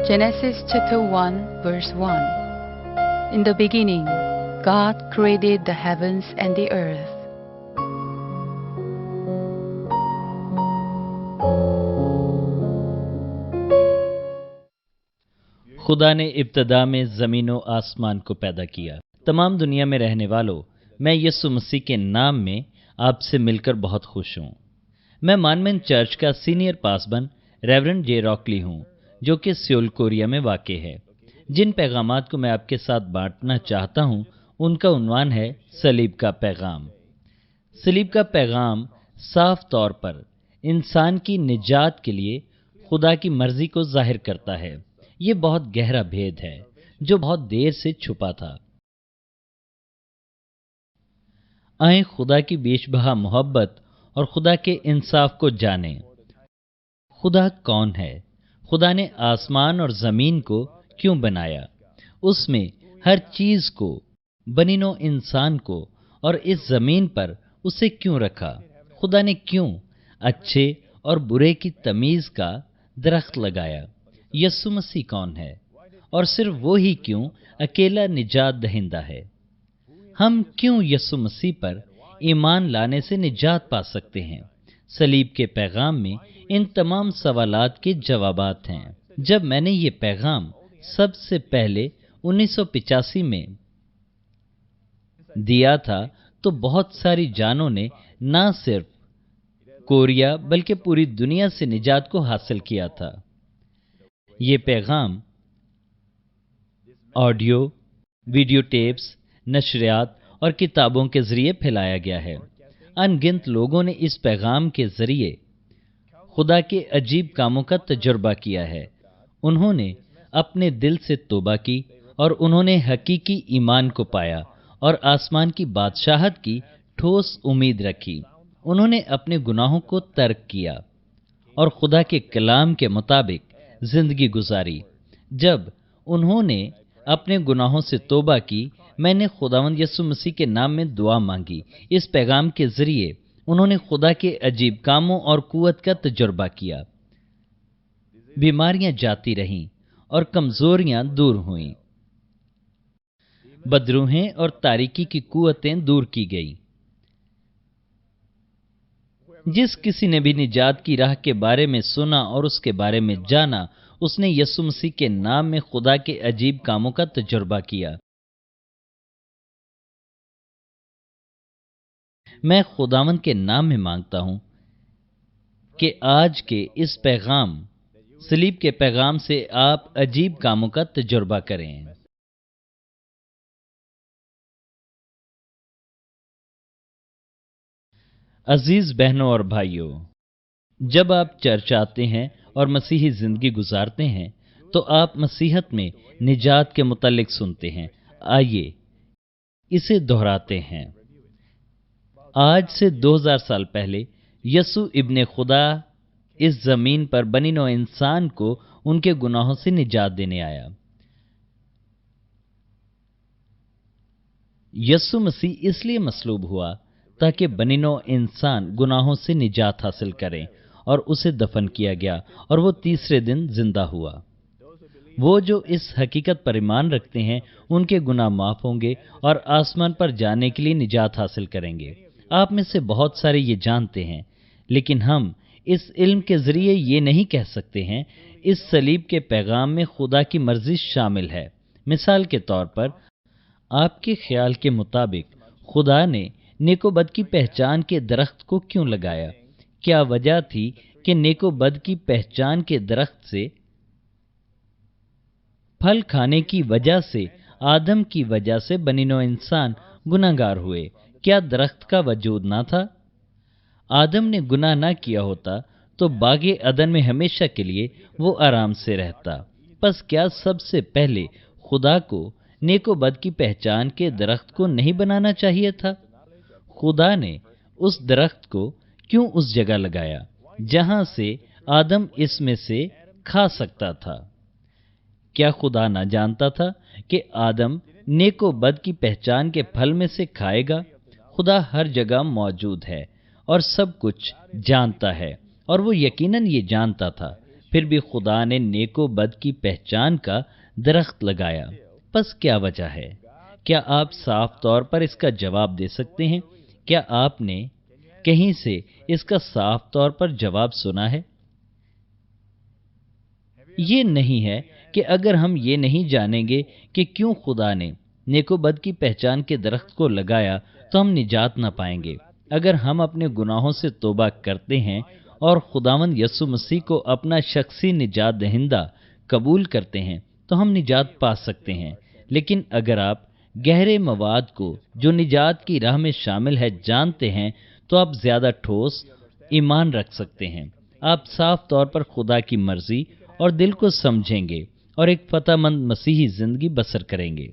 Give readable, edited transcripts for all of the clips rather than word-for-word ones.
Genesis chapter 1 verse 1. In the beginning, God created the heavens and the earth. खुदा ने इब्तदा में ज़मीन व आसमान को पैदा किया। तमाम दुनिया में रहने वालों, मैं यीशु मसीह के नाम में आपसे मिलकर बहुत खुश हूँ। मैं मानमेन चर्च का सीनियर पासबन रेवरेंड जे रॉकली हूँ, जो कि सियोल कोरिया में वाक़ है। जिन पैगामात को मैं आपके साथ बांटना चाहता हूँ, उनका उन्वान है सलीब का पैगाम। सलीब का पैगाम साफ तौर पर इंसान की निजात के लिए खुदा की मर्जी को जाहिर करता है। ये बहुत गहरा भेद है जो बहुत देर से छुपा था। आए खुदा की बेशबहा मोहब्बत और खुदा के इंसाफ को जानें। खुदा कौन है? खुदा ने आसमान और ज़मीन को क्यों बनाया? उसमें हर चीज़ को, बनिनो इंसान को और इस ज़मीन पर उसे क्यों रखा? खुदा ने क्यों अच्छे और बुरे की तमीज़ का दरख्त लगाया? यीशु मसीह कौन है? और सिर्फ वो ही क्यों अकेला निजात दहिंदा है? हम क्यों यीशु मसीह पर ईमान लाने से निजात पा सकते हैं? सलीब के पैगाम में इन तमाम सवालात के जवाबात हैं। जब मैंने ये पैगाम सबसे पहले 1985 में दिया था, तो बहुत सारी जानों ने ना सिर्फ कोरिया बल्कि पूरी दुनिया से निजात को हासिल किया था। ये पैगाम ऑडियो, वीडियो टेप्स, नशरियात और किताबों के ज़रिए फैलाया गया है। अनगिनत लोगों ने इस पैगाम के ज़रिए खुदा के अजीब कामों का तजुर्बा किया है। उन्होंने अपने दिल से तौबा की और उन्होंने हकीकी ईमान को पाया और आसमान की बादशाहत की ठोस उम्मीद रखी। उन्होंने अपने गुनाहों को तर्क किया और खुदा के कलाम के मुताबिक जिंदगी गुजारी। जब उन्होंने अपने गुनाहों से तौबा की, मैंने खुदावंद यीशु मसीह के नाम में दुआ मांगी। इस पैगाम के जरिए उन्होंने खुदा के अजीब कामों और कुव्वत का तजुर्बा किया। बीमारियां जाती रहीं और कमजोरियां दूर हुईं। बदरूहें और तारीकी की कुव्वतें दूर की गईं। जिस किसी ने भी निजात की राह के बारे में सुना और उसके बारे में जाना, उसने यीशु मसीह के नाम में खुदा के अजीब कामों का तजुर्बा किया। मैं खुदावंद के नाम में मांगता हूं कि आज के इस पैगाम, सलीब के पैगाम से आप अजीब कामों का तजुर्बा करें। अजीज बहनों और भाइयों, जब आप चर्च आते हैं और मसीही जिंदगी गुजारते हैं, तो आप मसीहत में निजात के मुतालिक सुनते हैं। आइए इसे दोहराते हैं। आज से 2000 साल पहले यसु इब्ने खुदा इस जमीन पर बनिनो इंसान को उनके गुनाहों से निजात देने आया। यसु मसीह इसलिए मसलूब हुआ ताकि बनिनो इंसान गुनाहों से निजात हासिल करें, और उसे दफन किया गया और वो तीसरे दिन जिंदा हुआ। वो जो इस हकीकत पर ईमान रखते हैं, उनके गुनाह माफ होंगे और आसमान पर जाने के लिए निजात हासिल करेंगे। आप में से बहुत सारे ये जानते हैं, लेकिन हम इस इल्म के जरिए ये नहीं कह सकते हैं इस सलीब के पैगाम में खुदा की मर्जी शामिल है। मिसाल के तौर पर, आपके ख्याल के मुताबिक खुदा ने नेको बद की पहचान के दरख्त को क्यों लगाया? क्या वजह थी कि नेको बद की पहचान के दरख्त से फल खाने की वजह से आदम की वजह से बनिनो इंसान गुनाहगार हुए? क्या दरख्त का वजूद ना था? आदम ने गुनाह ना किया होता तो बागे अदन में हमेशा के लिए वो आराम से रहता। बस क्या सबसे पहले खुदा को नेको बद की पहचान के दरख्त को नहीं बनाना चाहिए था? खुदा ने उस दरख्त को क्यों उस जगह लगाया जहां से आदम इसमें से खा सकता था? क्या खुदा ना जानता था कि आदम नेको बद की पहचान के फल में से खाएगा? खुदा हर जगह मौजूद है और सब कुछ जानता है, और वो यकीनन ये जानता था। फिर भी खुदा ने नेको बद की पहचान का दरख्त लगाया। बस क्या वजह है? क्या आप साफ तौर पर इसका जवाब दे सकते हैं? क्या आपने कहीं से इसका साफ तौर पर जवाब सुना है? ये नहीं है कि अगर हम ये नहीं जानेंगे कि क्यों खुदा ने नेकोबद की पहचान के दरख्त को लगाया तो हम निजात ना पाएंगे। अगर हम अपने गुनाहों से तौबा करते हैं और खुदावंद यसु मसीह को अपना शख्सी निजात दहिंदा कबूल करते हैं तो हम निजात पा सकते हैं। लेकिन अगर आप गहरे मवाद को जो निजात की राह में शामिल है जानते हैं तो आप ज्यादा ठोस ईमान रख सकते हैं। आप साफ तौर पर खुदा की मर्जी और दिल को समझेंगे और एक फतहमंद मसीही जिंदगी बसर करेंगे।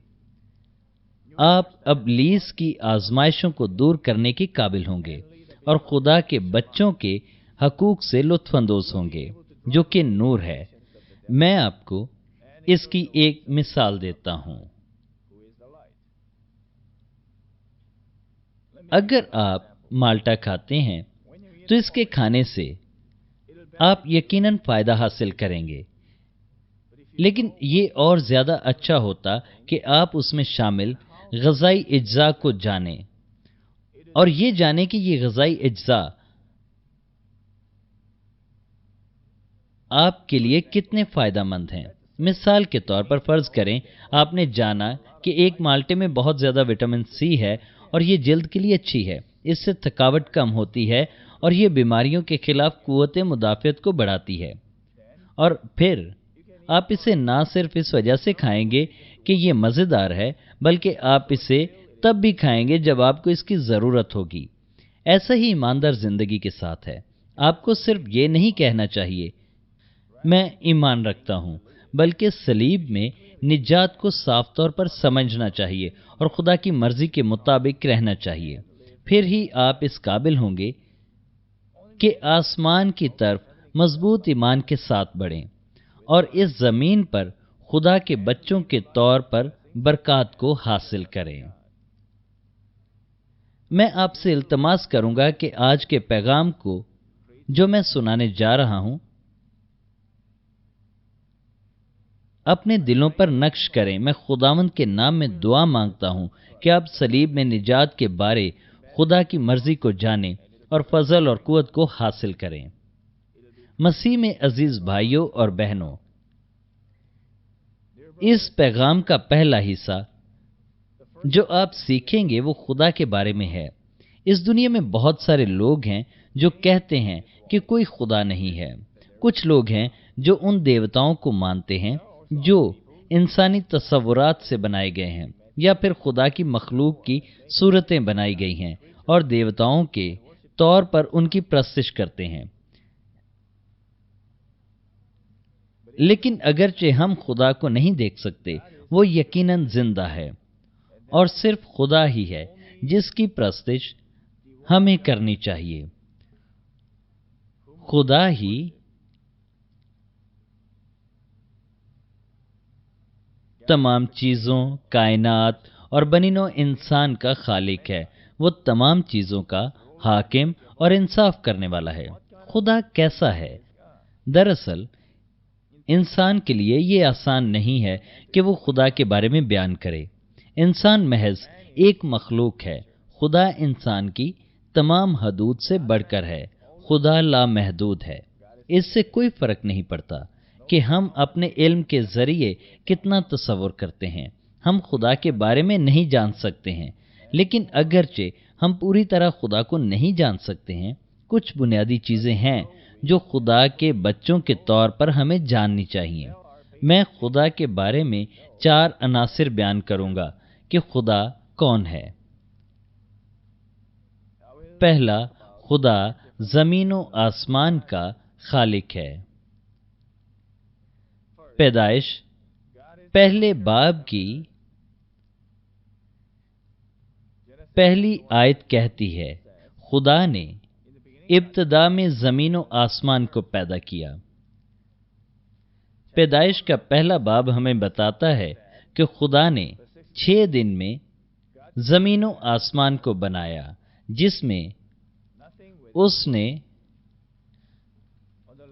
आप इब्लीस की आजमाइशों को दूर करने के काबिल होंगे और खुदा के बच्चों के हकूक से लुत्फानंदोज होंगे जो कि नूर है। मैं आपको इसकी एक मिसाल देता हूं। अगर आप माल्टा खाते हैं तो इसके खाने से आप यकीनन फायदा हासिल करेंगे, लेकिन ये और ज्यादा अच्छा होता कि आप उसमें शामिल ग़िज़ाई अज्जा को जानें और ये जानें कि ये ग़िज़ाई अज्जा आपके लिए कितने फायदेमंद हैं। मिसाल के तौर पर फर्ज करें आपने जाना कि एक माल्टे में बहुत ज्यादा विटामिन सी है और ये जल्द के लिए अच्छी है, इससे थकावट कम होती है और ये बीमारियों के खिलाफ कुव्वत मुदाफ़ियत को बढ़ाती है। और फिर आप इसे ना सिर्फ इस वजह से खाएंगे कि ये मज़ेदार है, बल्कि आप इसे तब भी खाएंगे जब आपको इसकी ज़रूरत होगी। ऐसा ही ईमानदार जिंदगी के साथ है। आपको सिर्फ ये नहीं कहना चाहिए मैं ईमान रखता हूं, बल्कि सलीब में निजात को साफ तौर पर समझना चाहिए और खुदा की मर्जी के मुताबिक रहना चाहिए। फिर ही आप इस काबिल होंगे कि आसमान की तरफ मजबूत ईमान के साथ बढ़ें और इस जमीन पर खुदा के बच्चों के तौर पर बरकत को हासिल करें। मैं आपसे इल्तमास करूंगा कि आज के पैगाम को जो मैं सुनाने जा रहा हूं अपने दिलों पर नक्श करें। मैं खुदावंद के नाम में दुआ मांगता हूं कि आप सलीब में निजात के बारे खुदा की मर्जी को जानें और फजल और कुव्वत को हासिल करें। मसीह में अजीज भाइयों और बहनों, इस पैगाम का पहला हिस्सा जो आप सीखेंगे वो खुदा के बारे में है। इस दुनिया में बहुत सारे लोग हैं जो कहते हैं कि कोई खुदा नहीं है। कुछ लोग हैं जो उन देवताओं को मानते हैं जो इंसानी तस्वुरात से बनाए गए हैं या फिर खुदा की मखलूक की सूरतें बनाई गई हैं और देवताओं के तौर पर उनकी प्रस्तिश करते हैं। लेकिन अगरचे हम खुदा को नहीं देख सकते, वो यकीनन जिंदा है और सिर्फ खुदा ही है जिसकी प्रस्तिश हमें करनी चाहिए। खुदा ही तमाम चीजों, कायनात और बनिनो इंसान का खालिक है। वो तमाम चीजों का हाकिम और इंसाफ करने वाला है। खुदा कैसा है? दरअसल इंसान के लिए ये आसान नहीं है कि वो खुदा के बारे में बयान करे। इंसान महज एक मखलूक है। खुदा इंसान की तमाम हदूद से बढ़कर है। खुदा लामहदूद है। इससे कोई फर्क नहीं पड़ता कि हम अपने इल्म के जरिए कितना तसव्वुर करते हैं। हम खुदा के बारे में नहीं जान सकते हैं, लेकिन अगरचे हम पूरी तरह खुदा को नहीं जान सकते हैं, कुछ बुनियादी चीजें हैं जो खुदा के बच्चों के तौर पर हमें जाननी चाहिए। मैं खुदा के बारे में 4 अनासिर बयान करूंगा कि खुदा कौन है। पहला, खुदा जमीनों आसमान का खालिक है। पैदाइश पहले बाब की पहली आयत कहती है, खुदा ने इब्तदा में जमीनों आसमान को पैदा किया। पैदाइश का पहला बाब हमें बताता है कि खुदा ने 6 दिन में जमीनों आसमान को बनाया, जिसमें उसने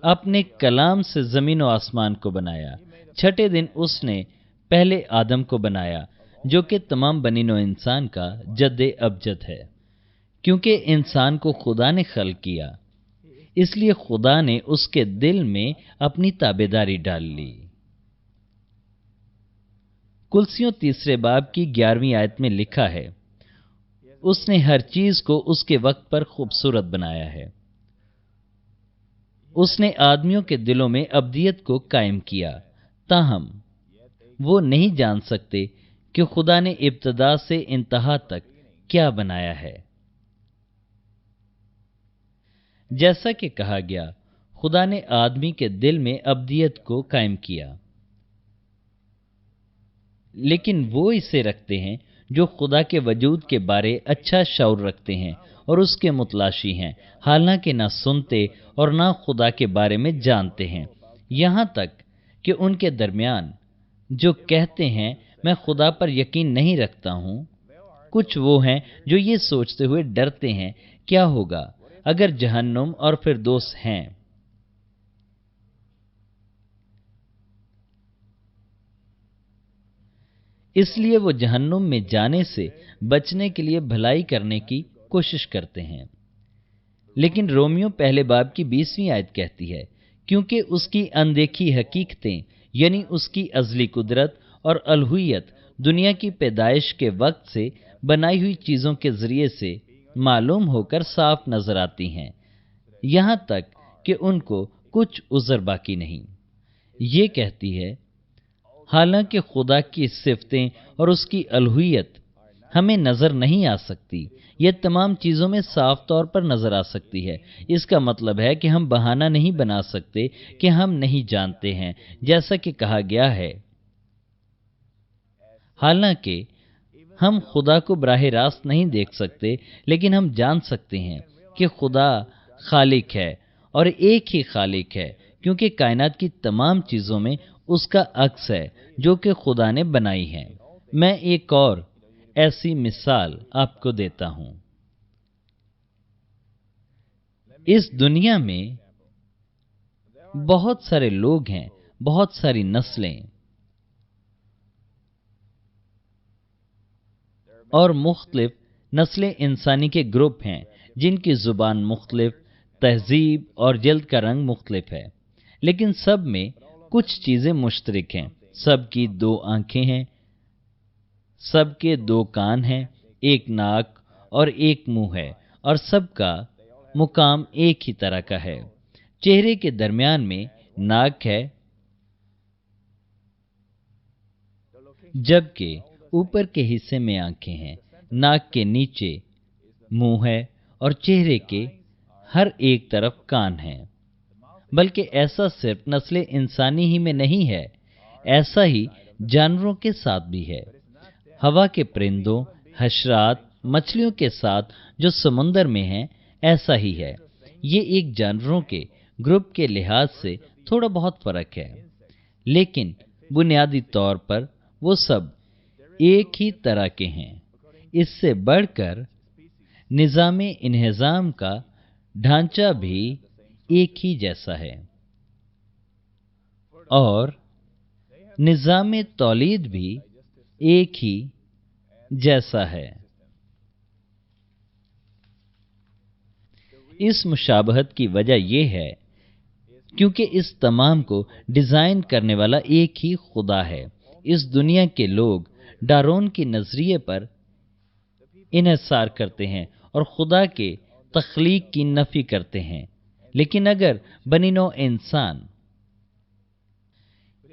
अपने कलाम से जमीन और आसमान को बनाया। छठे दिन उसने पहले आदम को बनाया, जो कि तमाम बनी नौ इंसान का जद्दे अबजद है। क्योंकि इंसान को खुदा ने खल्क किया, इसलिए खुदा ने उसके दिल में अपनी ताबेदारी डाल ली। कुलसियों 3 बाब की 11वीं आयत में लिखा है, उसने हर चीज को उसके वक्त पर खूबसूरत बनाया है। उसने आदमियों के दिलों में अब्दियत को कायम किया, ताहम वो नहीं जान सकते कि खुदा ने इब्तदा से इंतहा तक क्या बनाया है। जैसा कि कहा गया, खुदा ने आदमी के दिल में अब्दियत को कायम किया, लेकिन वो इसे रखते हैं जो खुदा के वजूद के बारे अच्छा शऊर रखते हैं और उसके मुतलाशी हैं, हालांकि ना सुनते और ना खुदा के बारे में जानते हैं। यहां तक कि उनके दरमियान जो कहते हैं मैं खुदा पर यकीन नहीं रखता हूं, कुछ वो हैं जो ये सोचते हुए डरते हैं क्या होगा अगर जहन्नुम और फिरदौस हैं। इसलिए वो जहन्नुम में जाने से बचने के लिए भलाई करने की कोशिश करते हैं। लेकिन रोमियो पहले बाब की 20वीं आयत कहती है, क्योंकि उसकी अनदेखी हकीकतें यानी उसकी अजली कुदरत और अलहुयत दुनिया की पैदाइश के वक्त से बनाई हुई चीजों के जरिए से मालूम होकर साफ नजर आती हैं, यहां तक कि उनको कुछ उज़र बाकी नहीं। ये कहती है, हालांकि खुदा की सिफतें और उसकी अलहुयत हमें नजर नहीं आ सकती, यह तमाम चीजों में साफ तौर पर नजर आ सकती है। इसका मतलब है कि हम बहाना नहीं बना सकते कि हम नहीं जानते हैं, जैसा कि कहा गया है, हालांकि हम खुदा को बराह रास्त नहीं देख सकते, लेकिन हम जान सकते हैं कि खुदा खालिक है और एक ही खालिक है, क्योंकि कायनात की तमाम चीजों में उसका अक्स है जो कि खुदा ने बनाई है। मैं एक और ऐसी मिसाल आपको देता हूं। इस दुनिया में बहुत सारे लोग हैं, बहुत सारी नस्लें और मुख्तलिफ नस्लें इंसानी के ग्रुप हैं, जिनकी जुबान मुख्तलिफ, तहजीब और जल्द का रंग मुख्तलिफ है, लेकिन सब में कुछ चीजें मुश्तरक हैं। सबकी 2 आंखें हैं, सबके 2 कान हैं, एक नाक और एक मुंह है, और सबका मुकाम एक ही तरह का है। चेहरे के दरमियान में नाक है, जबकि ऊपर के हिस्से में आंखें हैं। नाक के नीचे मुंह है और चेहरे के हर एक तरफ कान हैं। बल्कि ऐसा सिर्फ नस्ले इंसानी ही में नहीं है, ऐसा ही जानवरों के साथ भी है। हवा के परिंदों, हशरात, मछलियों के साथ जो समुंदर में हैं, ऐसा ही है। ये एक जानवरों के ग्रुप के लिहाज से थोड़ा बहुत फर्क है, लेकिन बुनियादी तौर पर वो सब एक ही तरह के हैं। इससे बढ़कर निज़ाम इंहिज़ाम का ढांचा भी एक ही जैसा है और निज़ाम तौलीद भी एक ही जैसा है। इस मुशाबहत की वजह यह है क्योंकि इस तमाम को डिजाइन करने वाला एक ही खुदा है। इस दुनिया के लोग डारोन के नजरिए पर इन्हिसार करते हैं और खुदा के तख्लीक की नफी करते हैं, लेकिन अगर बनी नौ इंसान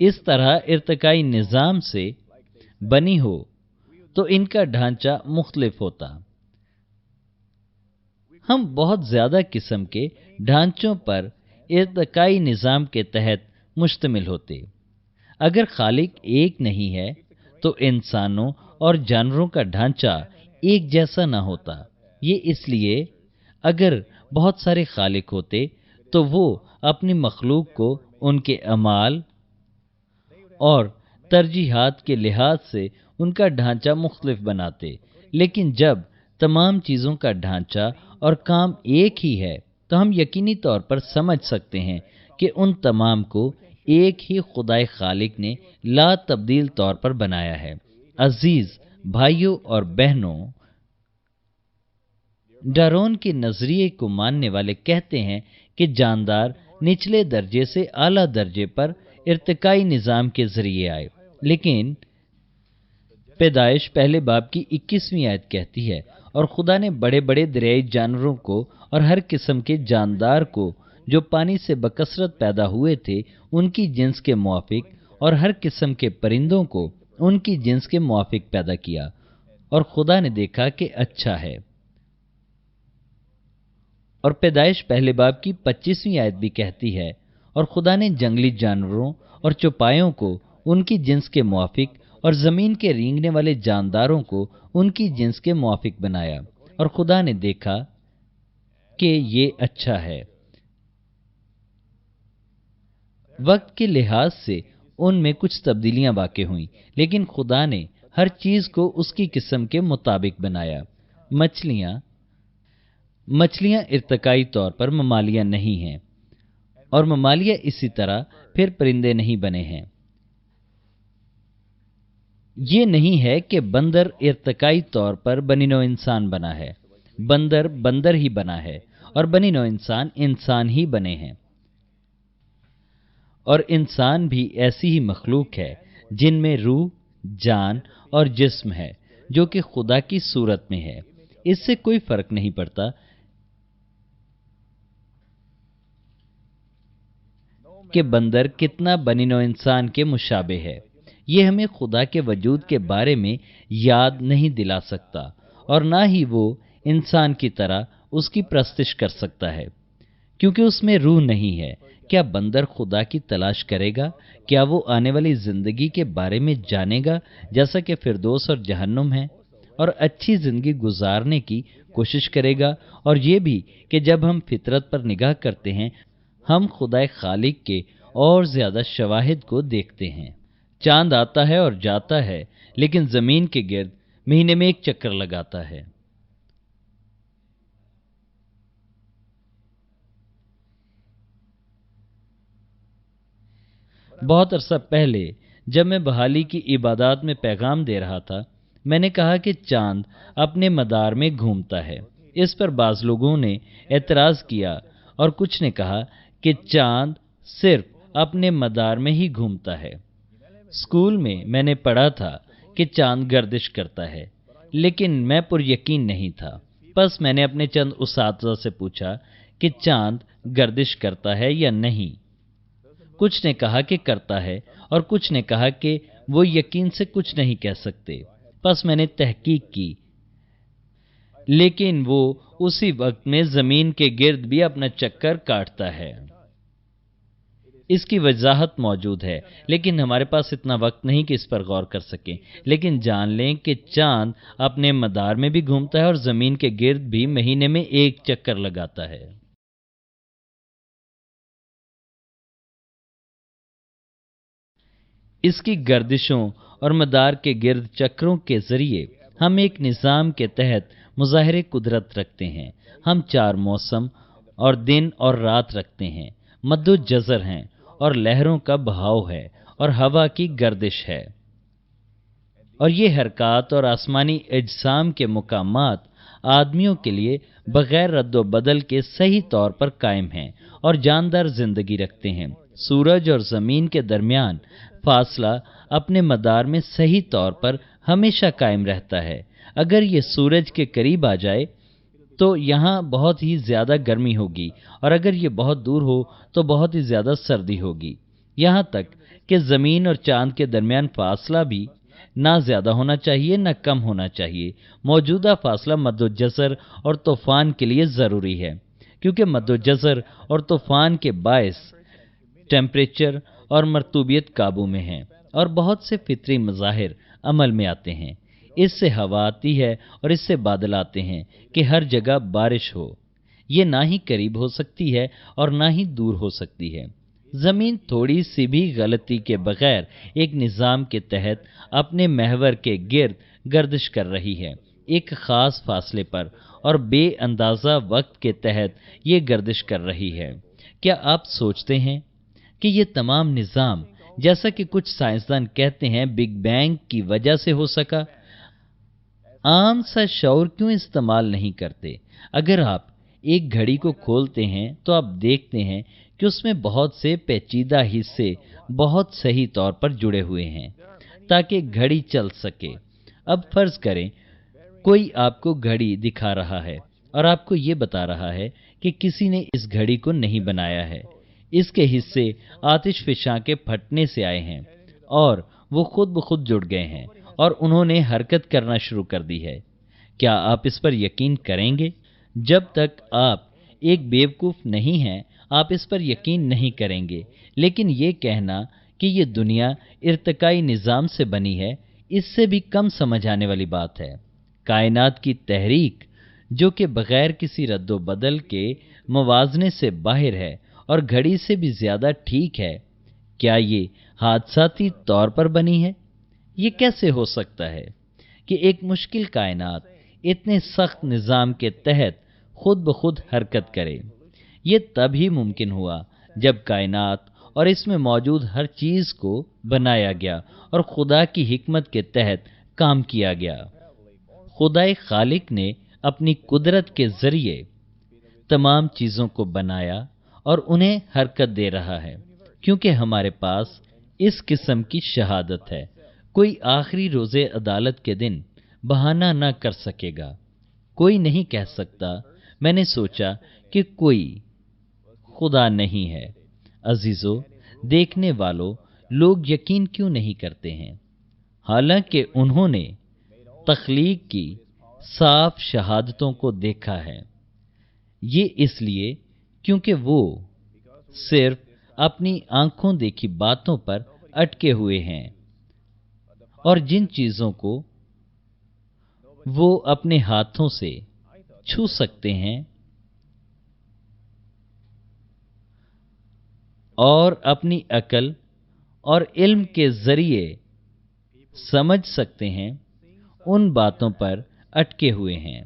इस तरह इर्तिकाई निज़ाम से बनी हो तो इनका ढांचा मुख्तलिफ होता। हम बहुत ज्यादा किस्म के ढांचों पर इर्तिकाई निज़ाम के तहत मुश्तमिल होते। अगर खालिक एक नहीं है तो इंसानों और जानवरों का ढांचा एक जैसा ना होता। ये इसलिए अगर बहुत सारे खालिक होते तो वो अपनी मखलूक को उनके अमाल और तरजीहात के लिहाज से उनका ढांचा मुख्तलिफ बनाते। लेकिन जब तमाम चीज़ों का ढांचा और काम एक ही है तो हम यकीनी तौर पर समझ सकते हैं کہ ان تمام کو ایک ہی خدائے خالق نے لا تبدیل طور پر بنایا ہے۔ عزیز بھائیوں اور بہنوں، ڈارون کے نظریے کو ماننے والے کہتے ہیں کہ جاندار نچلے درجے سے اعلیٰ درجے پر ارتقائی نظام کے ذریعے آئے، لیکن پیدائش پہلے باب کی 21ویں آیت کہتی ہے، اور خدا نے بڑے بڑے دریائی جانوروں کو اور ہر قسم کے جاندار کو جو پانی سے بکثرت پیدا ہوئے تھے ان کی جنس کے موافق، اور ہر قسم کے پرندوں کو ان کی جنس کے موافق پیدا کیا، اور خدا نے دیکھا کہ اچھا ہے۔ اور پیدائش پہلے باب کی 25ویں آیت بھی کہتی ہے، اور خدا نے جنگلی جانوروں اور چوپایوں کو ان کی جنس کے موافق اور زمین کے رینگنے والے جانداروں کو ان کی جنس کے موافق بنایا، اور خدا نے دیکھا کہ یہ اچھا ہے۔ وقت کے لحاظ سے ان میں کچھ تبدیلیاں واقع ہوئیں، لیکن خدا نے ہر چیز کو اس کی قسم کے مطابق بنایا۔ مچھلیاں ارتقائی طور پر ممالیہ نہیں ہیں، اور ممالیہ اسی طرح پھر پرندے نہیں بنے ہیں۔ یہ نہیں ہے کہ بندر ارتقائی طور پر بنی نوع انسان بنا ہے، بندر ہی بنا ہے، اور بنی نوع انسان ہی بنے ہیں۔ اور انسان بھی ایسی ہی مخلوق ہے جن میں روح، جان اور جسم ہے، جو کہ خدا کی صورت میں ہے۔ اس سے کوئی فرق نہیں پڑتا کہ بندر کتنا بنی نوع انسان کے مشابہ ہے، یہ ہمیں خدا کے وجود کے بارے میں یاد نہیں دلا سکتا، اور نہ ہی وہ انسان کی طرح اس کی پرستش کر سکتا ہے، کیونکہ اس میں روح نہیں ہے۔ کیا بندر خدا کی تلاش کرے گا؟ کیا وہ آنے والی زندگی کے بارے میں جانے گا جیسا کہ فردوس اور جہنم ہے، اور اچھی زندگی گزارنے کی کوشش کرے گا؟ اور یہ بھی کہ جب ہم فطرت پر نگاہ کرتے ہیں ہم خدائے خالق کے اور زیادہ شواہد کو دیکھتے ہیں۔ چاند آتا ہے اور جاتا ہے، لیکن زمین کے گرد مہینے میں ایک چکر لگاتا ہے۔ بہت عرصہ پہلے جب میں بحالی کی عبادات میں پیغام دے رہا تھا، میں نے کہا کہ چاند اپنے مدار میں گھومتا ہے۔ اس پر بعض لوگوں نے اعتراض کیا، اور کچھ نے کہا کہ چاند صرف اپنے مدار میں ہی گھومتا ہے۔ اسکول میں نے پڑھا تھا کہ چاند گردش کرتا ہے، لیکن میں پر یقین نہیں تھا۔ پس میں نے اپنے چند اساتذہ سے پوچھا کہ چاند گردش کرتا ہے یا نہیں۔ کچھ نے کہا کہ کرتا ہے، اور کچھ نے کہا کہ وہ یقین سے کچھ نہیں کہہ سکتے۔ پس میں نے تحقیق کی، لیکن وہ اسی وقت میں زمین کے گرد بھی اپنا چکر کاٹتا ہے۔ اس کی وضاحت موجود ہے، لیکن ہمارے پاس اتنا وقت نہیں کہ اس پر غور کر سکیں۔ لیکن جان لیں کہ چاند اپنے مدار میں بھی گھومتا ہے اور زمین کے گرد بھی مہینے میں ایک چکر لگاتا ہے۔ اس کی گردشوں اور مدار کے گرد چکروں کے ذریعے ہم ایک نظام کے تحت مظاہر قدرت رکھتے ہیں۔ ہم 4 موسم اور دن اور رات رکھتے ہیں، مد و جزر ہیں، اور لہروں کا بہاؤ ہے، اور ہوا کی گردش ہے۔ اور یہ حرکات اور آسمانی اجسام کے مقامات آدمیوں کے لیے بغیر رد و بدل کے صحیح طور پر قائم ہیں اور جاندار زندگی رکھتے ہیں۔ سورج اور زمین کے درمیان فاصلہ اپنے مدار میں صحیح طور پر ہمیشہ قائم رہتا ہے۔ اگر یہ سورج کے قریب آ جائے تو یہاں بہت ہی زیادہ گرمی ہوگی، اور اگر یہ بہت دور ہو تو بہت ہی زیادہ سردی ہوگی، یہاں تک کہ زمین اور چاند کے درمیان فاصلہ بھی نہ زیادہ ہونا چاہیے نہ کم ہونا چاہیے۔ موجودہ فاصلہ مد و جزر اور طوفان کے لیے ضروری ہے، کیونکہ مد و جزر اور طوفان کے باعث ٹیمپریچر اور مرطوبیت قابو میں ہیں، اور بہت سے فطری مظاہر عمل میں آتے ہیں۔ اس سے ہوا آتی ہے اور اس سے بادل آتے ہیں کہ ہر جگہ بارش ہو۔ یہ نہ ہی قریب ہو سکتی ہے اور نہ ہی دور ہو سکتی ہے۔ زمین تھوڑی سی بھی غلطی کے بغیر ایک نظام کے تحت اپنے محور کے گرد گردش کر رہی ہے، ایک خاص فاصلے پر اور بے اندازہ وقت کے تحت یہ گردش کر رہی ہے۔ क्या आप सोचते हैं कि ये तमाम निज़ाम, जैसा कि कुछ साइंसदान कहते हैं, बिग बैंग की वजह से हो सका? आम सा शऊर क्यों इस्तेमाल नहीं करते? अगर आप एक घड़ी को खोलते हैं तो आप देखते हैं कि उसमें बहुत से पेचीदा हिस्से बहुत सही तौर पर जुड़े हुए हैं ताकि घड़ी चल सके। अब फर्ज करें कोई आपको घड़ी दिखा रहा है और आपको ये बता रहा है कि किसी ने इस घड़ी को नहीं बनाया है, इसके हिस्से आतिशफिशां के फटने से आए हैं और वो खुद ब खुद जुड़ गए हैं और उन्होंने हरकत करना शुरू कर दी है। क्या आप इस पर यकीन करेंगे? जब तक आप एक बेवकूफ़ नहीं हैं, आप इस पर यकीन नहीं करेंगे। लेकिन ये कहना कि ये दुनिया इर्तिकाई निज़ाम से बनी है, इससे भी कम समझ आने वाली बात है। कायनात की तहरीक, जो कि बग़ैर किसी रद्दो बदल के मवाजने से बाहर है और घड़ी से भी ज़्यादा ठीक है, क्या ये हादसाती तौर पर बनी है? ये कैसे हो सकता है कि एक मुश्किल कायनात इतने सख्त निज़ाम के तहत खुद ब खुद हरकत करे? ये तभी मुमकिन हुआ जब कायनात और इसमें मौजूद हर चीज़ को बनाया गया और खुदा की हिकमत के तहत काम किया गया। खुदाए खालिक ने अपनी कुदरत के ज़रिए तमाम चीज़ों को बनाया और उन्हें हरकत दे रहा है, क्योंकि हमारे पास इस किस्म की शहादत है। कोई आखिरी रोज़े अदालत के दिन बहाना न कर सकेगा। कोई नहीं कह सकता, मैंने सोचा कि कोई खुदा नहीं है। अजीज़ों, देखने वालों, लोग यकीन क्यों नहीं करते हैं, हालांकि उन्होंने तख्लीक की साफ शहादतों को देखा है? ये इसलिए क्योंकि वो सिर्फ अपनी आंखों देखी बातों पर अटके हुए हैं और जिन चीज़ों को वो अपने हाथों से छू सकते हैं और अपनी अकल और इल्म के ज़रिए समझ सकते हैं, उन बातों पर अटके हुए हैं।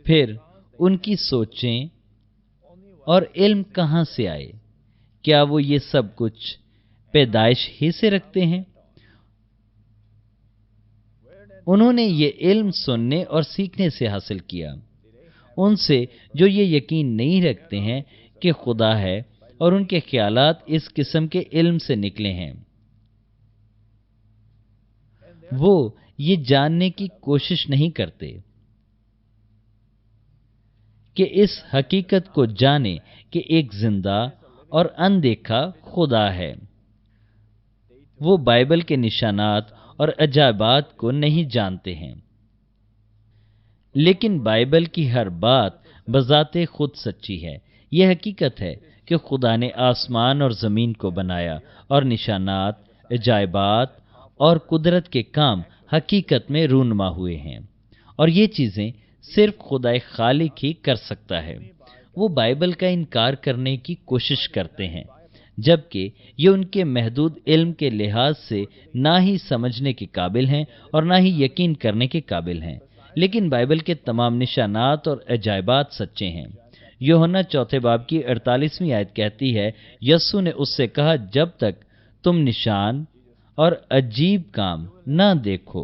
फिर उनकी सोचें और इल्म कहाँ से आए? क्या वो ये सब कुछ पैदाइश ही से रखते हैं? उन्होंने ये इल्म सुनने और सीखने से हासिल किया, उनसे जो ये यकीन नहीं रखते हैं कि खुदा है और उनके ख्यालात इस किस्म के इल्म से निकले हैं। वो ये जानने की कोशिश नहीं करते कि इस हकीकत को जाने कि एक जिंदा और अनदेखा खुदा है। वो बाइबल के निशानात और अजाबात को नहीं जानते हैं, लेकिन बाइबल की हर बात बजाते खुद सच्ची है। यह हकीकत है कि खुदा ने आसमान और ज़मीन को बनाया और निशानात, अजाबात और कुदरत के काम हकीकत में रूनमा हुए हैं, और ये चीज़ें सिर्फ खुदाए खालिक ही कर सकता है। वो बाइबल का इनकार करने की कोशिश करते हैं, जबकि ये उनके महदूद इल्म के लिहाज से ना ही समझने के काबिल हैं और ना ही यकीन करने के काबिल हैं। लेकिन बाइबल के तमाम निशानात और अजायबात सच्चे हैं। यूहन्ना 4 बाब की 48वीं आयत कहती है, यस्सु ने उससे कहा, जब तक तुम निशान और अजीब काम ना देखो,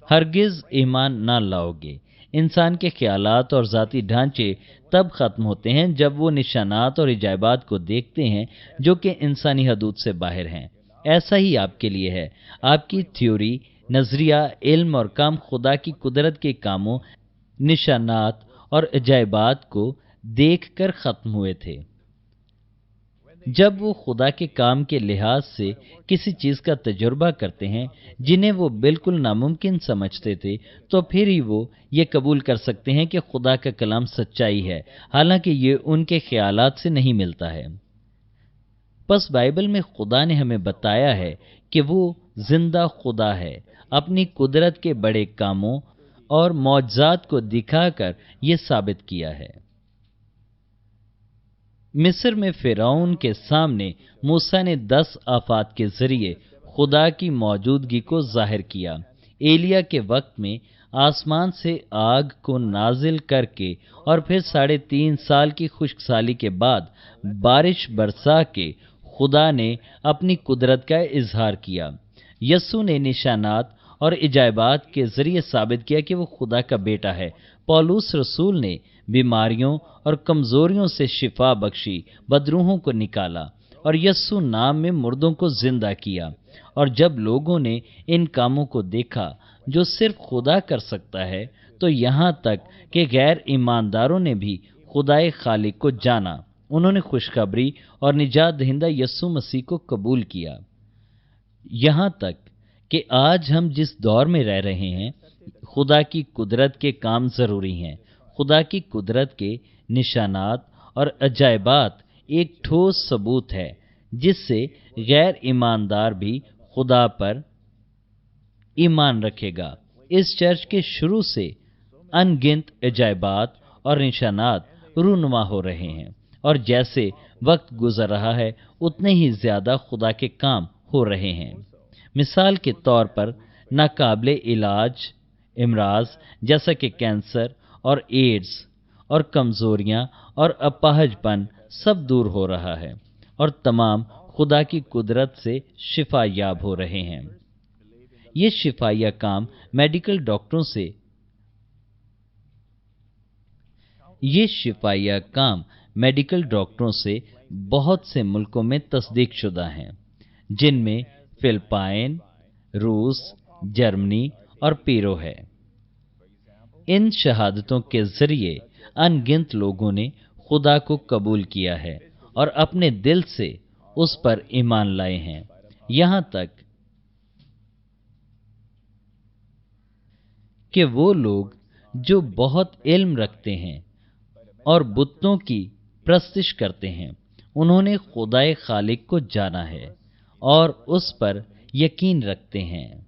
हरगिज ईमान ना लाओगे। इंसान के ख्यालात और ज़ाती ढांचे तब ख़त्म होते हैं जब वो निशानात और इजाबात को देखते हैं जो कि इंसानी हदूद से बाहर हैं। ऐसा ही आपके लिए है। आपकी थ्योरी, नज़रिया, इल्म और काम खुदा की कुदरत के कामों, निशानात और इजाबात को देख कर ख़त्म हुए थे। जब वो खुदा के काम के लिहाज से किसी चीज़ का तजुर्बा करते हैं जिन्हें वो बिल्कुल नामुमकिन समझते थे, तो फिर ही वो ये कबूल कर सकते हैं कि खुदा का कलाम सच्चाई है, हालांकि ये उनके ख्यालात से नहीं मिलता है। बस बाइबल में खुदा ने हमें बताया है कि वो जिंदा खुदा है। अपनी कुदरत के बड़े कामों और मौजज़ात को दिखाकर ये साबित किया है। मिस्र में फ़िरौन के सामने मूसा ने 10 आफात के जरिए खुदा की मौजूदगी को जाहिर किया। एलिया के वक्त में आसमान से आग को नाजिल करके और फिर 3.5 साल की खुश्कसाली के बाद बारिश बरसा के खुदा ने अपनी कुदरत का इजहार किया। यस्सु ने निशानात और इजाबात के जरिए साबित किया कि वो खुदा का बेटा है। पौलुस रसूल ने बीमारियों और कमजोरियों से शिफा बख्शी, बदरूहों को निकाला और यस्सु नाम में मुर्दों को जिंदा किया। और जब लोगों ने इन कामों को देखा जो सिर्फ खुदा कर सकता है, तो यहाँ तक कि गैर ईमानदारों ने भी खुदाए खालिक को जाना। उन्होंने खुशखबरी और निजात दहिंदा यस्सु मसीह को कबूल किया। यहाँ तक कि आज हम जिस दौर में रह रहे हैं, खुदा की कुदरत के काम जरूरी हैं। खुदा की कुदरत के निशानात और अजायबात एक ठोस सबूत है जिससे गैर ईमानदार भी खुदा पर ईमान रखेगा। इस चर्च के शुरू से अनगिनत अजायबात और निशानात रूनुमा हो रहे हैं और जैसे वक्त गुजर रहा है उतने ही ज्यादा खुदा के काम हो रहे हैं। मिसाल के तौर पर नाकाबिले इलाज इमराज जैसा कि कैंसर और एड्स और कमजोरियां और अपाहजपन सब दूर हो रहा है और तमाम खुदा की कुदरत से शिफा याब हो रहे हैं। ये शिफाया काम मेडिकल डॉक्टरों से बहुत से मुल्कों में तस्दीक शुदा हैं, जिनमें फिलिपाइन, रूस, जर्मनी और पेरू है। इन शहादतों के जरिए अनगिनत लोगों ने खुदा को कबूल किया है और अपने दिल से उस पर ईमान लाए हैं। यहाँ तक कि वो लोग जो बहुत इल्म रखते हैं और बुतों की प्रस्तिश करते हैं, उन्होंने खुदाए खालिक को जाना है और उस पर यकीन रखते हैं।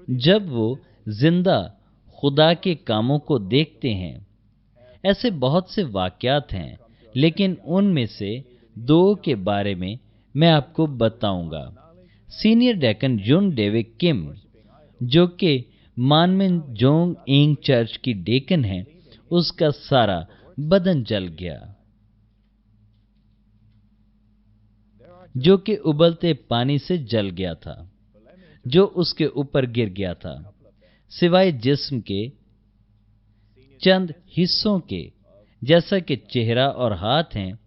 जब वो जिंदा खुदा के कामों को देखते हैं, ऐसे बहुत से वाकयात हैं, लेकिन उनमें से 2 के बारे में मैं आपको बताऊंगा। सीनियर डेकन जुन डेविड किम, जो कि मानमिन जोंग इंग चर्च की डेकन है, उसका सारा बदन जल गया, जो कि उबलते पानी से जल गया था, जो उसके ऊपर गिर गया था। सिवाय जिस्म के चंद हिस्सों के, जैसा कि चेहरा और हाथ हैं,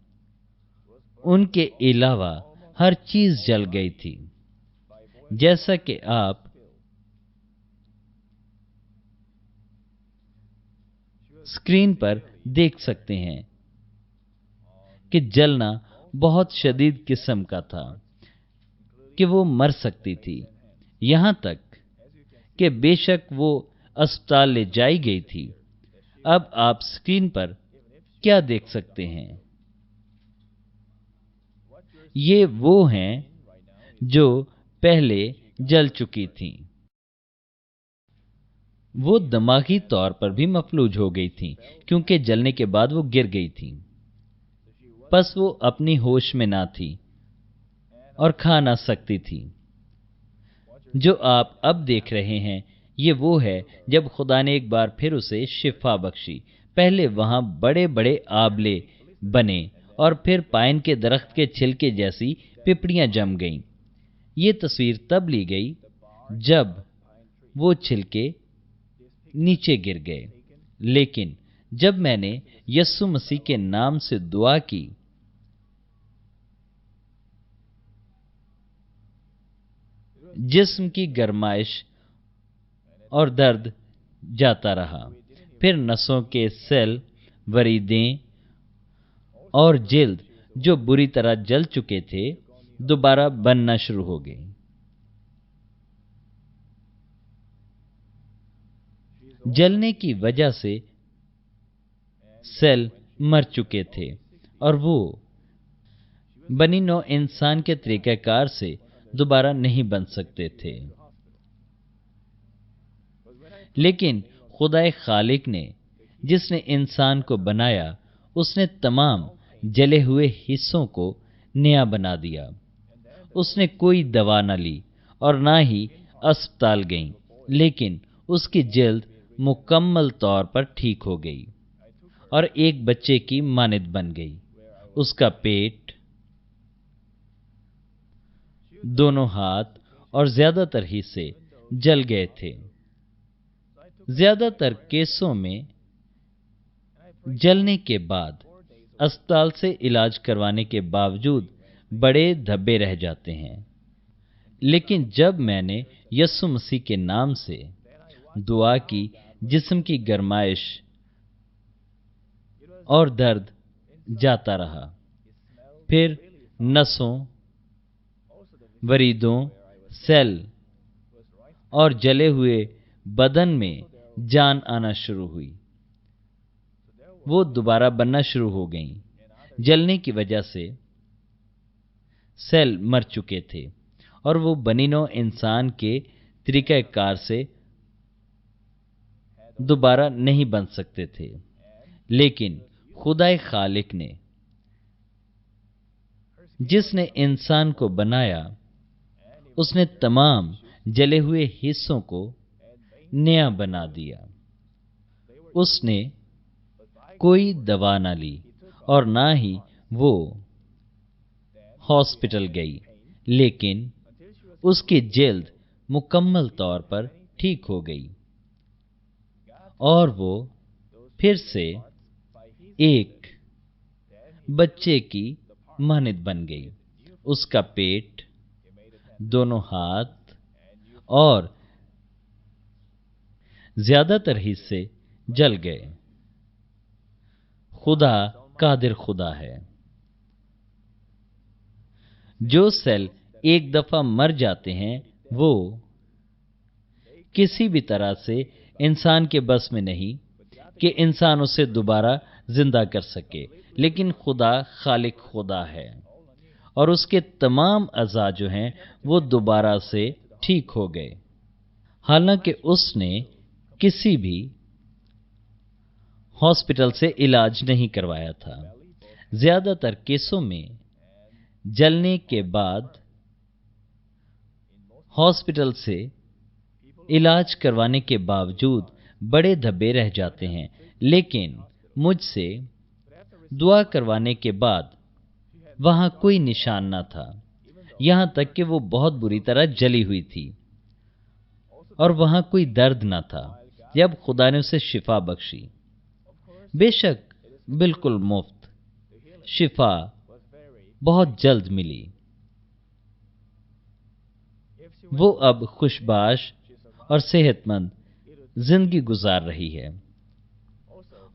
उनके अलावा हर चीज जल गई थी। जैसा कि आप स्क्रीन पर देख सकते हैं कि जलना बहुत शदीद किस्म का था कि वो मर सकती थी। यहां तक कि बेशक वो अस्पताल ले जाई गई थी। अब आप स्क्रीन पर क्या देख सकते हैं? ये वो हैं जो पहले जल चुकी थीं। वो दिमागी तौर पर भी मफलूज हो गई थीं, क्योंकि जलने के बाद वो गिर गई थीं। बस वो अपनी होश में ना थी और खा ना सकती थी। जो आप अब देख रहे हैं, ये वो है जब खुदा ने एक बार फिर उसे शिफा बख्शी। पहले वहां बड़े बड़े आबले बने और फिर पाइन के दरख्त के छिलके जैसी पिपड़ियां जम गईं। ये तस्वीर तब ली गई जब वो छिलके नीचे गिर गए। लेकिन जब मैंने यस्सु मसीह के नाम से दुआ की, जिस्म की गरमाइश और दर्द जाता रहा। फिर नसों के सेल, वरीदें और जिल्द जो बुरी तरह जल चुके थे, दोबारा बनना शुरू हो गई। जलने की वजह से सेल मर चुके थे और वो बनी नौ इंसान के तरीक़ाकार से दोबारा नहीं बन सकते थे। लेकिन खुदाए खालिक ने, जिसने इंसान को बनाया, उसने तमाम जले हुए हिस्सों को नया बना दिया। उसने कोई दवा न ली और ना ही अस्पताल गईं, लेकिन उसकी जल्द मुकम्मल तौर पर ठीक हो गई और एक बच्चे की मानित बन गई। उसका पेट, दोनों हाथ और ज्यादातर हिस्से जल गए थे। ज्यादातर केसों में जलने के बाद अस्पताल से इलाज करवाने के बावजूद बड़े धब्बे रह जाते हैं, लेकिन जब मैंने यीशु मसीह के नाम से दुआ की, जिस्म की गरमाइश और दर्द जाता रहा। फिर नसों, वरीदों, सेल और जले हुए बदन में जान आना शुरू हुई। वो दोबारा बनना शुरू हो गईं। जलने की वजह से सेल मर चुके थे और वो बनीनो इंसान के तरीक़ाकार से दोबारा नहीं बन सकते थे। लेकिन खुदाए खालिक ने, जिसने इंसान को बनाया, उसने तमाम जले हुए हिस्सों को नया बना दिया। उसने कोई दवा ना ली और ना ही वो हॉस्पिटल गई, लेकिन उसकी जल्द मुकम्मल तौर पर ठीक हो गई और वो फिर से एक बच्चे की मानित बन गई। उसका पेट, दोनों हाथ और ज्यादातर हिस्से जल गए। खुदा कादिर खुदा है। जो सेल एक दफा मर जाते हैं, वो किसी भी तरह से इंसान के बस में नहीं कि इंसान उसे दोबारा जिंदा कर सके, लेकिन खुदा खालिक खुदा है और उसके तमाम अज़ा जो हैं वो दोबारा से ठीक हो गए। हालांकि उसने किसी भी हॉस्पिटल से इलाज नहीं करवाया था। ज्यादातर केसों में जलने के बाद हॉस्पिटल से इलाज करवाने के बावजूद बड़े धब्बे रह जाते हैं, लेकिन मुझसे दुआ करवाने के बाद वहां कोई निशान ना था, यहां तक कि वो बहुत बुरी तरह जली हुई थी और वहां कोई दर्द ना था जब खुदा ने उसे शिफा बख्शी। बेशक बिल्कुल मुफ्त शिफा बहुत जल्द मिली। वो अब खुशबाश और सेहतमंद जिंदगी गुजार रही है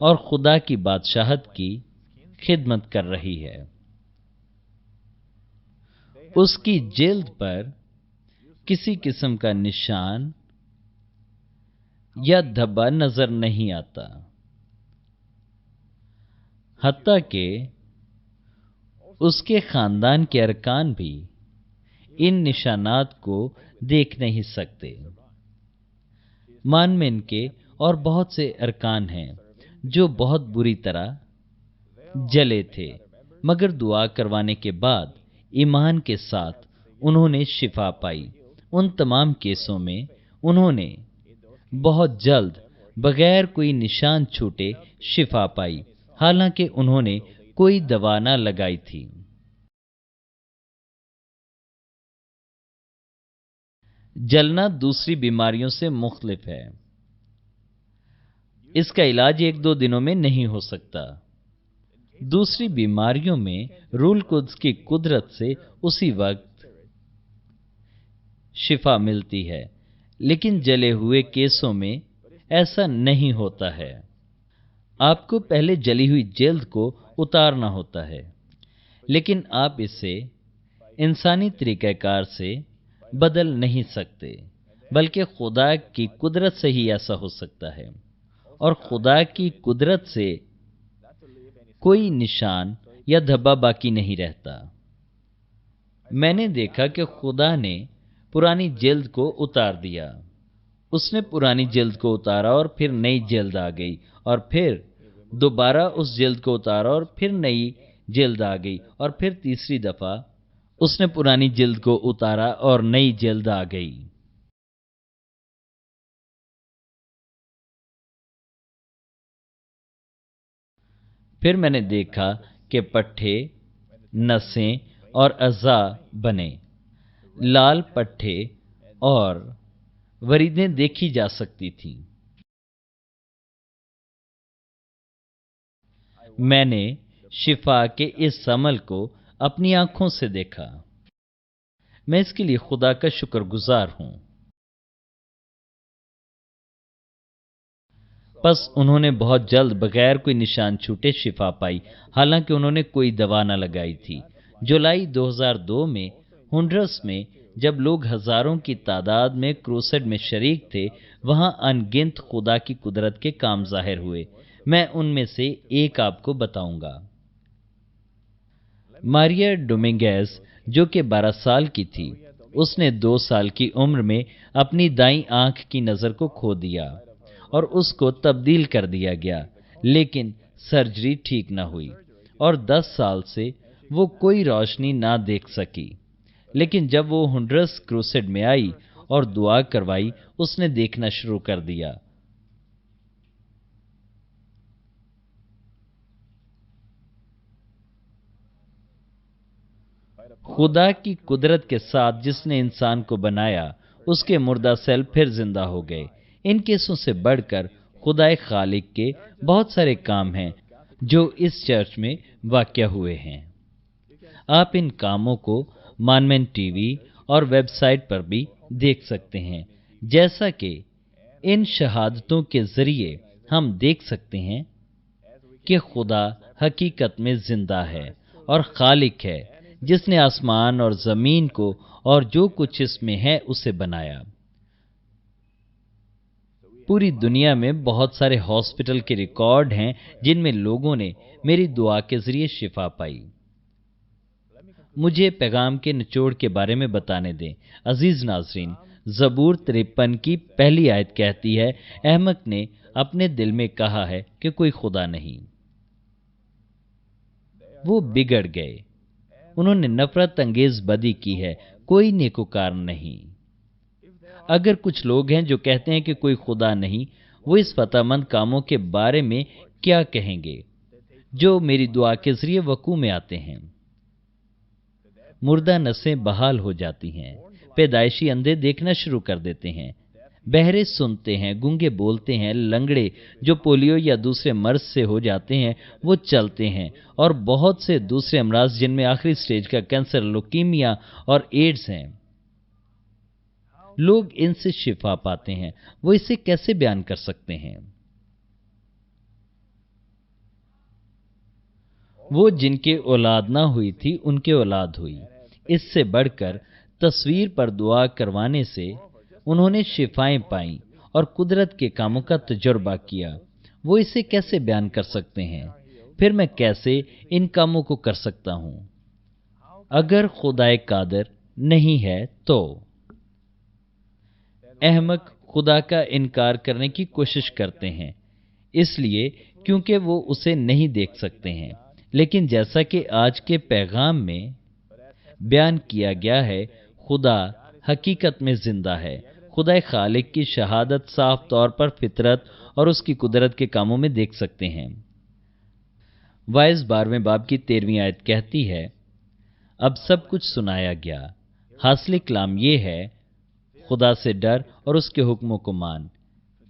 और खुदा की बादशाहत की खिदमत कर रही है। उसकी जिल्द पर किसी किस्म का निशान या धब्बा नजर नहीं आता, हत्ता कि उसके खानदान के अरकान भी इन निशानात को देख नहीं सकते। मानमिन के और बहुत से अरकान हैं जो बहुत बुरी तरह जले थे, मगर दुआ करवाने के बाद ईमान के साथ उन्होंने शिफा पाई। उन तमाम केसों में उन्होंने बहुत जल्द बगैर कोई निशान छूटे शिफा पाई, हालांकि उन्होंने कोई दवा ना लगाई थी। जलना दूसरी बीमारियों से मुख्तलिफ है। इसका इलाज एक दो दिनों में नहीं हो सकता। दूसरी बीमारियों में रूल कुद्स की कुदरत से उसी वक्त शिफा मिलती है, लेकिन जले हुए केसों में ऐसा नहीं होता है। आपको पहले जली हुई जल्द को उतारना होता है, लेकिन आप इसे इंसानी तरीक़ाकार से बदल नहीं सकते, बल्कि खुदा की कुदरत से ही ऐसा हो सकता है। और खुदा की कुदरत से कोई निशान या धब्बा बाकी नहीं रहता। मैंने देखा कि खुदा ने पुरानी जल्द को उतार दिया। उसने पुरानी जल्द को उतारा और फिर नई जल्द आ गई, और फिर दोबारा उस जल्द को उतारा और फिर नई जल्द आ गई, और फिर तीसरी दफा उसने पुरानी जिल्द को उतारा और नई जिल्द आ गई। फिर मैंने देखा कि पट्टे, नसें और अज़ा बने। लाल पट्टे और वरीदें देखी जा सकती थीं। मैंने शिफा के इस अमल को अपनी आंखों से देखा। मैं इसके लिए खुदा का शुक्रगुजार हूं। बस उन्होंने बहुत जल्द बगैर कोई निशान छूटे शिफा पाई, हालांकि उन्होंने कोई दवा न लगाई थी। जुलाई 2002 में होंडुरास में जब लोग हजारों की तादाद में क्रूसेड में शरीक थे, वहां अनगिनत खुदा की कुदरत के काम जाहिर हुए। मैं उनमें से एक आपको बताऊंगा। मारिया डोमिंगेज, जो कि 12 साल की थी, उसने 2 साल की उम्र में अपनी दाईं आंख की नजर को खो दिया और उसको तब्दील कर दिया गया, लेकिन सर्जरी ठीक न हुई और 10 साल से वो कोई रोशनी ना देख सकी। लेकिन जब वो होंडुरास क्रूसेड में आई और दुआ करवाई, उसने देखना शुरू कर दिया। खुदा की कुदरत के साथ जिसने इंसान को बनाया, उसके मुर्दा सेल फिर जिंदा हो गए। इन केसों से बढ़कर खुदाए खालिक के बहुत सारे काम हैं जो इस चर्च में वाक़या हुए हैं। आप इन कामों को मानमेन टीवी और वेबसाइट पर भी देख सकते हैं। जैसा कि इन शहादतों के जरिए हम देख सकते हैं कि खुदा हकीकत में जिंदा है और खालिक है, जिसने आसमान और जमीन को और जो कुछ इसमें है उसे बनाया। पूरी दुनिया में बहुत सारे हॉस्पिटल के रिकॉर्ड हैं जिनमें लोगों ने मेरी दुआ के जरिए शिफा पाई। मुझे पैगाम के निचोड़ के बारे में बताने दें। अजीज नाजरीन, ज़बूर 53 की पहली आयत कहती है, अहमक ने अपने दिल में कहा है कि कोई खुदा नहीं। वो बिगड़ गए, उन्होंने नफरत अंगेज बदी की है, कोई नेकोकार नहीं। अगर कुछ लोग हैं जो कहते हैं कि कोई खुदा नहीं, वो इस फतामंद कामों के बारे में क्या कहेंगे जो मेरी दुआ के जरिए वकू में आते हैं। मुर्दा नसें बहाल हो जाती हैं, पैदाइशी अंधे देखना शुरू कर देते हैं, बहरे सुनते हैं, गूंगे बोलते हैं, लंगड़े जो पोलियो या दूसरे मर्ज से हो जाते हैं वो चलते हैं, और बहुत से दूसरे अमराज जिनमें आखिरी स्टेज का कैंसर, लुकीमिया और एड्स हैं। लोग इनसे शिफा पाते हैं। वो इसे कैसे बयान कर सकते हैं? वो जिनके औलाद ना हुई थी उनके औलाद हुई। इससे बढ़कर तस्वीर पर दुआ करवाने से उन्होंने शिफाएं पाई और कुदरत के कामों का तजुर्बा किया। वो इसे कैसे बयान कर सकते हैं? फिर मैं कैसे इन कामों को कर सकता हूं? अगर खुदाए कादर नहीं है तो अहमक खुदा का इनकार करने की कोशिश करते हैं, इसलिए क्योंकि वो उसे नहीं देख सकते हैं। लेकिन जैसा कि आज के पैगाम में बयान किया गया है, खुदा हकीकत में जिंदा है। खुदा खालिक की शहादत साफ तौर पर फितरत और उसकी कुदरत के कामों में देख सकते हैं। वाइज 12वें बाब की 13वीं आयत कहती है, अब सब कुछ सुनाया गया। हासिल कलाम ये है, खुदा से डर और उसके हुक्मों को मान,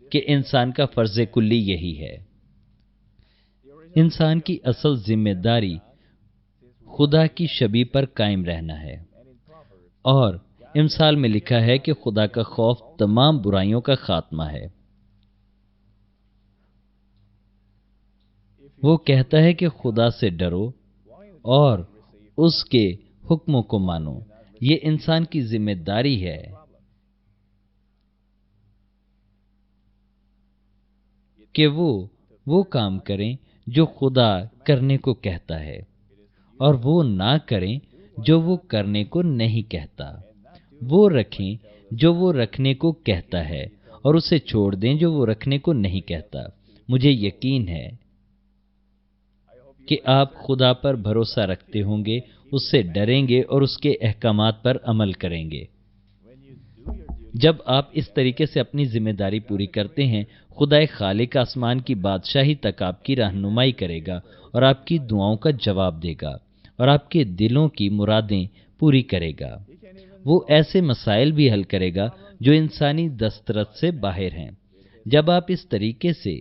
कि इंसान का फर्ज कुल्ली यही है। इंसान की असल जिम्मेदारी खुदा की शबी पर कायम रहना है, और इमसाल में लिखा है कि खुदा का खौफ तमाम बुराइयों का खात्मा है। वो कहता है कि खुदा से डरो और उसके हुक्मों को मानो। ये इंसान की जिम्मेदारी है कि वो काम करें जो खुदा करने को कहता है, और वो ना करें जो वो करने को नहीं कहता। वो रखें जो वो रखने को कहता है, और उसे छोड़ दें जो वो रखने को नहीं कहता। मुझे यकीन है کہ آپ خدا پر بھروسہ رکھتے ہوں گے، اس سے ڈریں گے اور اس کے احکامات پر عمل کریں گے۔ جب آپ اس طریقے سے اپنی ذمہ داری پوری کرتے ہیں، خدا خالق آسمان کی بادشاہی تک آپ کی رہنمائی کرے گا اور آپ کی دعاؤں کا جواب دے گا اور آپ کے دلوں کی مرادیں پوری کرے گا۔ وہ ایسے مسائل بھی حل کرے گا جو انسانی دسترس سے باہر ہیں۔ جب آپ اس طریقے سے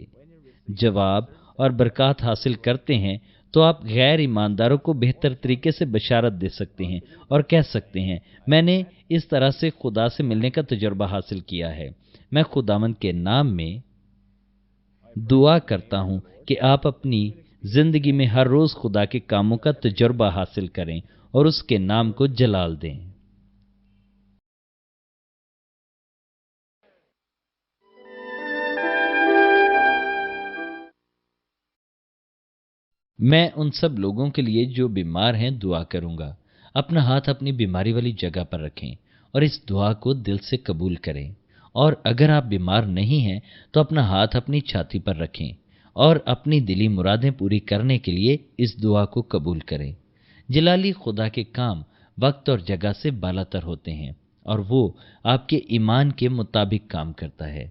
جواب اور برکات حاصل کرتے ہیں تو آپ غیر ایمانداروں کو بہتر طریقے سے بشارت دے سکتے ہیں اور کہہ سکتے ہیں، میں نے اس طرح سے خدا سے ملنے کا تجربہ حاصل کیا ہے۔ میں خداوند کے نام میں دعا کرتا ہوں کہ آپ اپنی زندگی میں ہر روز خدا کے کاموں کا تجربہ حاصل کریں اور اس کے نام کو جلال دیں۔ میں ان سب لوگوں کے لیے جو بیمار ہیں دعا کروں گا۔ اپنا ہاتھ اپنی بیماری والی جگہ پر رکھیں اور اس دعا کو دل سے قبول کریں، اور اگر آپ بیمار نہیں ہیں تو اپنا ہاتھ اپنی چھاتی پر رکھیں اور اپنی دلی مرادیں پوری کرنے کے لیے اس دعا کو قبول کریں۔ جلالی خدا کے کام وقت اور جگہ سے بالاتر ہوتے ہیں اور وہ آپ کے ایمان کے مطابق کام کرتا ہے۔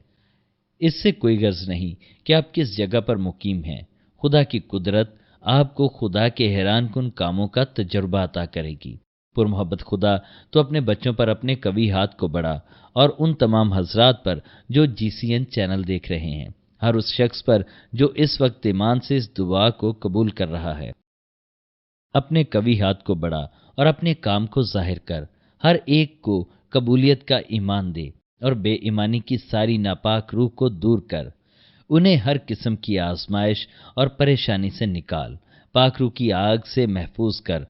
اس سے کوئی غرض نہیں کہ آپ کس جگہ پر مقیم ہیں۔ خدا کی قدرت آپ کو خدا کے حیران کن کاموں کا تجربہ عطا کرے گی۔ پر محبت خدا، تو اپنے بچوں پر اپنے قوی ہاتھ کو بڑھا، اور ان تمام حضرات پر جو GCN چینل دیکھ رہے ہیں، ہر اس شخص پر جو اس وقت ایمان سے اس دعا کو قبول کر رہا ہے، اپنے قوی ہاتھ کو بڑھا اور اپنے کام کو ظاہر کر، ہر ایک کو قبولیت کا ایمان دے اور بے ایمانی کی ساری ناپاک روح کو دور کر، انہیں ہر قسم کی آزمائش اور پریشانی سے نکال، پاک روح کی آگ سے محفوظ کر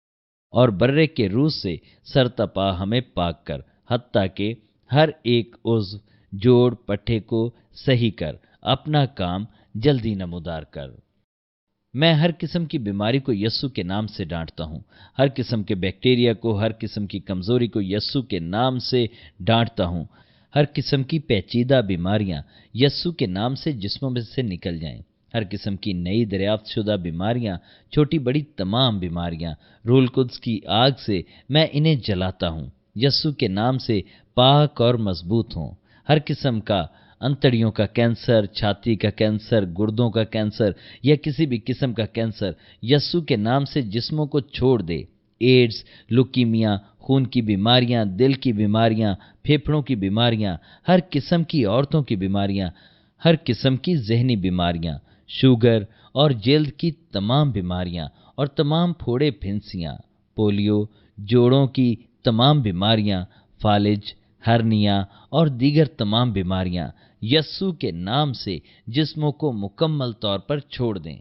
اور برے کے روح سے سرتپا ہمیں پاک کر، حتیٰ کہ ہر ایک عضو جوڑ پٹھے کو صحیح کر، اپنا کام جلدی نمودار کر۔ میں ہر قسم کی بیماری کو یسوع کے نام سے ڈانٹتا ہوں، ہر قسم کے بیکٹیریا کو، ہر قسم کی کمزوری کو یسوع کے نام سے ڈانٹتا ہوں۔ ہر قسم کی پیچیدہ بیماریاں یسوع کے نام سے جسموں میں سے نکل جائیں۔ ہر قسم کی نئی دریافت شدہ بیماریاں، چھوٹی بڑی تمام بیماریاں، روح القدس کی آگ سے میں انہیں جلاتا ہوں، یسوع کے نام سے پاک اور مضبوط ہوں۔ ہر قسم کا انتڑیوں کا کینسر، چھاتی کا کینسر، گردوں کا کینسر یا کسی بھی قسم کا کینسر یسوع کے نام سے جسموں کو چھوڑ دے۔ ایڈز، لوکیمیا، خون کی بیماریاں، دل کی بیماریاں، پھیپھڑوں کی بیماریاں، ہر قسم کی عورتوں کی بیماریاں، ہر قسم کی ذہنی بیماریاں، شوگر اور جلد کی تمام بیماریاں اور تمام پھوڑے پھنسیاں، پولیو، جوڑوں کی تمام بیماریاں، فالج، ہرنیا اور دیگر تمام بیماریاں یسوع کے نام سے جسموں کو مکمل طور پر چھوڑ دیں۔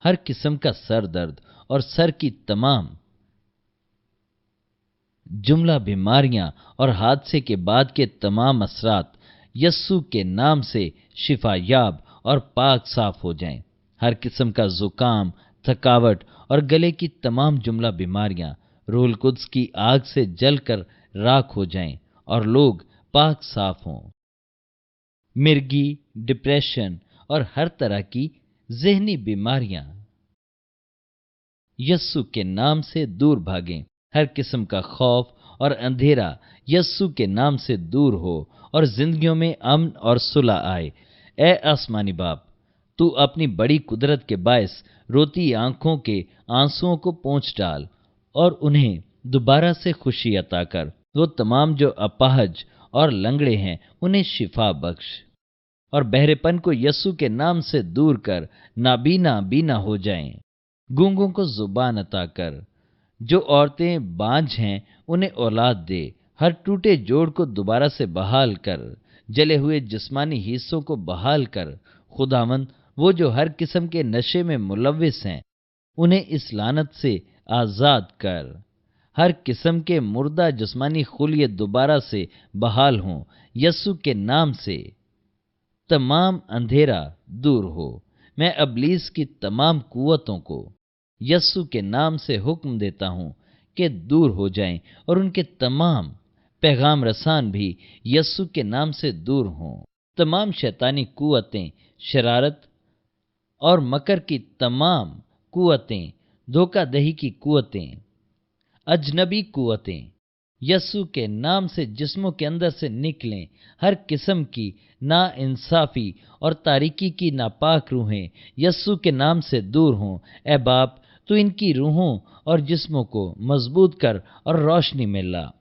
ہر قسم کا سر درد اور سر کی تمام جملہ بیماریاں اور حادثے کے بعد کے تمام اثرات یسوع کے نام سے شفا یاب اور پاک صاف ہو جائیں۔ ہر قسم کا زکام، تھکاوٹ اور گلے کی تمام جملہ بیماریاں روح القدس کی آگ سے جل کر راکھ ہو جائیں اور لوگ پاک صاف ہوں۔ مرگی، ڈپریشن اور ہر طرح کی ذہنی بیماریاں یسوع کے نام سے دور بھاگیں۔ ہر قسم کا خوف اور اندھیرا یسوع کے نام سے دور ہو اور زندگیوں میں امن اور صلح آئے۔ اے آسمانی باپ، تو اپنی بڑی قدرت کے باعث روتی آنکھوں کے آنسوؤں کو پونچھ ڈال اور انہیں دوبارہ سے خوشی عطا کر۔ وہ تمام جو اپاہج اور لنگڑے ہیں انہیں شفا بخش، اور بہرے پن کو یسوع کے نام سے دور کر نابینا بینا ہو جائیں۔ گونگوں کو زبان عطا کر، جو عورتیں بانجھ ہیں انہیں اولاد دے۔ ہر ٹوٹے جوڑ کو دوبارہ سے بحال کر، جلے ہوئے جسمانی حصوں کو بحال کر۔ خداوند، وہ جو ہر قسم کے نشے میں ملوث ہیں انہیں اس لعنت سے آزاد کر۔ ہر قسم کے مردہ جسمانی خلیے دوبارہ سے بحال ہوں یسوع کے نام سے۔ تمام اندھیرا دور ہو۔ میں ابلیس کی تمام قوتوں کو یسوع کے نام سے حکم دیتا ہوں کہ دور ہو جائیں، اور ان کے تمام پیغام رسان بھی یسوع کے نام سے دور ہوں۔ تمام شیطانی قوتیں، شرارت اور مکر کی تمام قوتیں धोखा दही की कुव्वतें, अजनबी कुव्वतें यस्सु के नाम से जिस्मों के अंदर से निकलें। हर किस्म की ना इंसाफी और तारीकी की नापाक रूहें यस्सु के नाम से दूर हों। ए बाप, तू इनकी रूहों और जिस्मों को मजबूत कर और रोशनी में ला।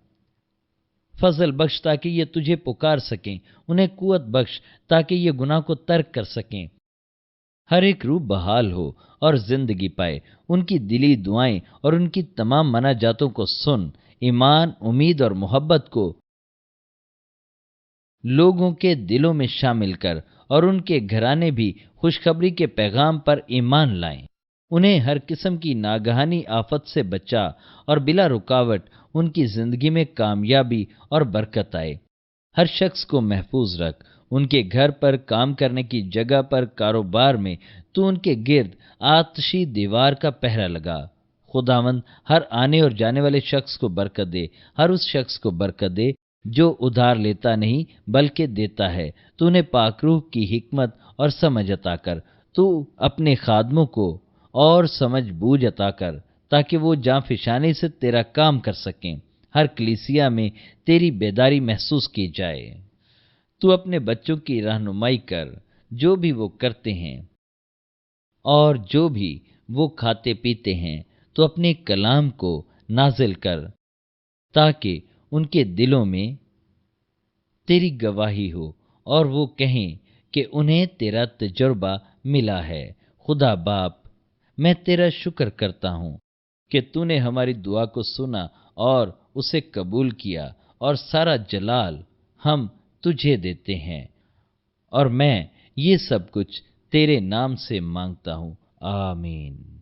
फजल बख्श ताकि ये तुझे पुकार सकें, उन्हें कुव्वत बख्श ताकि ये गुनाह को तर्क कर सकें। हर एक रूह बहाल हो और जिंदगी पाए। उनकी दिली दुआएं और उनकी तमाम मनाजातों को सुन। ईमान, उम्मीद और मोहब्बत को लोगों के दिलों में शामिल कर और उनके घराने भी खुशखबरी के पैगाम पर ईमान लाएं। उन्हें हर किस्म की नागहानी आफत से बचा और बिला रुकावट उनकी जिंदगी में कामयाबी और बरकत आए। हर शख्स को महफूज रख। उनके घर पर, काम करने की जगह पर, कारोबार में तू उनके गिर्द आतशी दीवार का पहरा लगा। खुदावंद, हर आने और जाने वाले शख्स को बरकत दे। हर उस शख्स को बरकत दे जो उधार लेता नहीं बल्कि देता है। तू उन्हें पाक रूह की हिकमत और समझ अता कर। तू अपने खादमों को और समझ बूझ अता कर ताकि वो जांफिशानी से तेरा काम कर सकें। हर कलीसिया में तेरी बेदारी महसूस की जाए। तू अपने बच्चों की रहनुमाई कर, जो भी वो करते हैं और जो भी वो खाते पीते हैं। तो अपने कलाम को नाजिल कर ताकि उनके दिलों में तेरी गवाही हो और वो कहें कि उन्हें तेरा तजुर्बा मिला है। खुदा बाप, मैं तेरा शुक्र करता हूँ कि तूने हमारी दुआ को सुना और उसे कबूल किया, और सारा जलाल हम तुझे देते हैं। और मैं ये सब कुछ तेरे नाम से मांगता हूँ। आमीन।